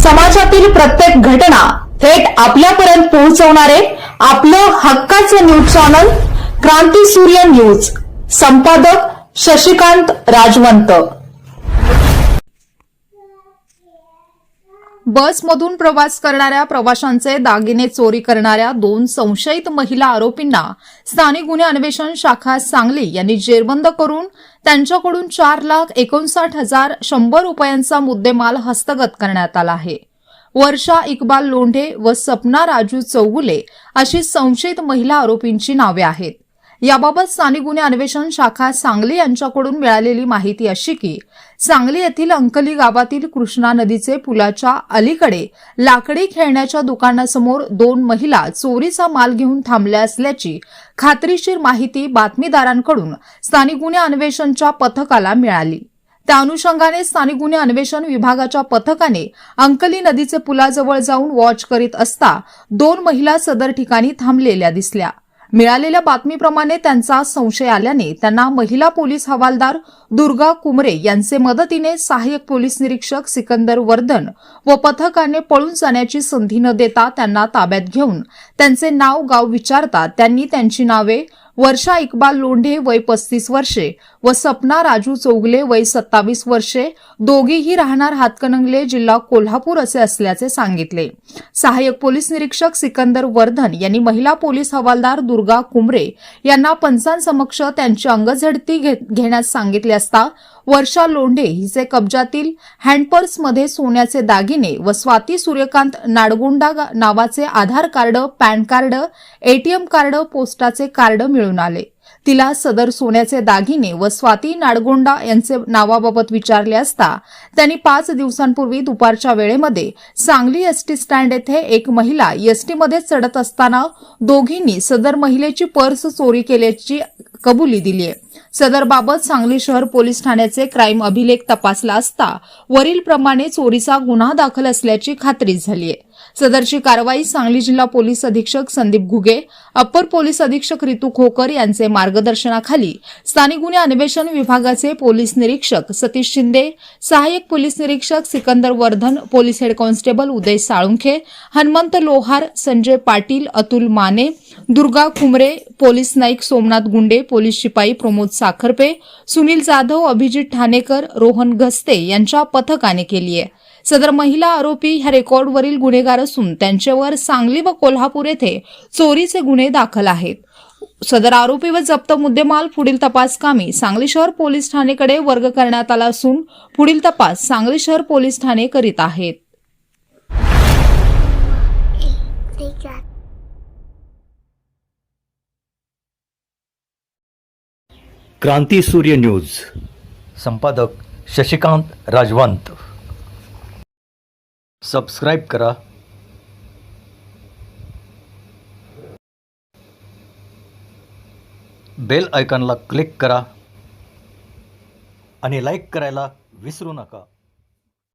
समाजातील प्रत्येक घटना थेट आपल्यापर्यंत पोहोचवणारे आपलं हक्काचं न्यूज चॅनल क्रांती सूर्य न्यूज. संपादक शशिकांत राजवंत. बसमधून प्रवास करणाऱ्या प्रवाशांचे दागिने चोरी करणाऱ्या 2 संशयित महिला आरोपींना स्थानिक गुन्हे अन्वेषण शाखा सांगली यांनी जेरबंद करून त्यांच्याकडून 4,59,100 रुपयांचा मुद्देमाल हस्तगत करण्यात आला आहे. वर्षा इक्बाल लोंढे व सपना राजू चौगुले अशी संशयित महिला आरोपींची नावे आहेत. याबाबत स्थानिक गुन्हे अन्वेषण शाखा सांगली यांच्याकडून मिळालेली माहिती अशी की सांगली येथील अंकली गावातील कृष्णा नदीचे पुलाच्या अलीकडे लाकडी खेळण्याच्या दुकानासमोर 2 महिला चोरीचा माल घेऊन थांबल्या असल्याची खात्रीशीर माहिती बातमीदारांकडून स्थानिक गुन्हे अन्वेषणच्या पथकाला मिळाली. त्या अनुषंगाने स्थानिक गुन्हे अन्वेषण विभागाच्या पथकाने अंकली नदीचे पुलाजवळ जाऊन वॉच करीत असता 2 महिला सदर ठिकाणी थांबलेल्या दिसल्या. मिळालेल्या बातमीप्रमाणे त्यांचा संशय आल्याने त्यांना महिला पोलीस हवालदार दुर्गा कुमरे यांचे मदतीने सहाय्यक पोलीस निरीक्षक सिकंदर वर्धन व पथकाने पळून जाण्याची संधी न देता त्यांना ताब्यात घेऊन त्यांचे नाव गाव विचारता त्यांनी त्यांची नावे वर्षा इक्बाल लोंढे वय 35 वर्षे व सपना राजू चौगले वय 27 वर्षे दोघेही राहणार हातकणंगले जिल्हा कोल्हापूर असे असल्याचे सांगितले. सहाय्यक पोलीस निरीक्षक सिकंदर वर्धन यांनी महिला पोलीस हवालदार दुर्गा कुमरे यांना पंचांसमक्ष त्यांची अंगझडती घेण्यास सांगितले असता वर्षा लोंढे हिचे कब्जातील हँडपर्समध्ये सोन्याचे दागिने व स्वाती सूर्यकांत नाडगुंडा नावाचे Aadhaar card, PAN card, ATM card, पोस्टाचे कार्ड मिळून आले. तिला सदर सोन्याचे दागिने व स्वाती नाडगोंडा यांचे नावाबाबत विचारले असता त्यांनी 5 दिवसांपूर्वी दुपारच्या वेळेमध्ये सांगली एसटी स्टँड येथे एक महिला एसटीमध्ये चढत असताना दोघींनी सदर महिलेची पर्स चोरी केल्याची कबुली दिली आहे. सदर बाबत सांगली शहर पोलीस ठाण्याचे क्राईम अभिलेख तपासला असता वरील प्रमाणे चोरीचा गुन्हा दाखल असल्याची खात्री झाली आहे. सदरची कारवाई सांगली जिल्हा पोलीस अधीक्षक संदीप घुगे, अप्पर पोलीस अधीक्षक रितू खोकर यांचे मार्गदर्शनाखाली स्थानिक गुन्हे अन्वेषण विभागाचे पोलीस निरीक्षक सतीश शिंदे, सहाय्यक पोलीस निरीक्षक Sikandar Vardhan, police head constable Uday Salunkhe, Hanumant Lohar, Sanjay Patil, Atul Mane, Durga Kumre, police नाईक सोमनाथ गुंडे, पोलीस शिपाई प्रमोद साखरपे, सुनील जाधव, अभिजित ठाणेकर, रोहन घस्ते यांच्या पथकाने केली आहे. सदर महिला आरोपी ह्या रेकॉर्डवरील गुन्हेगार असून त्यांच्यावर सांगली व कोल्हापूर येथे चोरीचे गुन्हे दाखल आहेत. सदर आरोपी व जप्त मुद्देमाल पुढील तपास कामी सांगली शहर पोलीस ठाणेकडे वर्ग करण्यात आला असून पुढील तपास सांगली शहर पोलीस ठाणे करीत आहेत. क्रांती सूर्य न्यूज. संपादक शशिकांत राजवंत. सबस्क्राइब करा, बेल आयकॉनला क्लिक करा आणि लाईक करायला विसरू नका.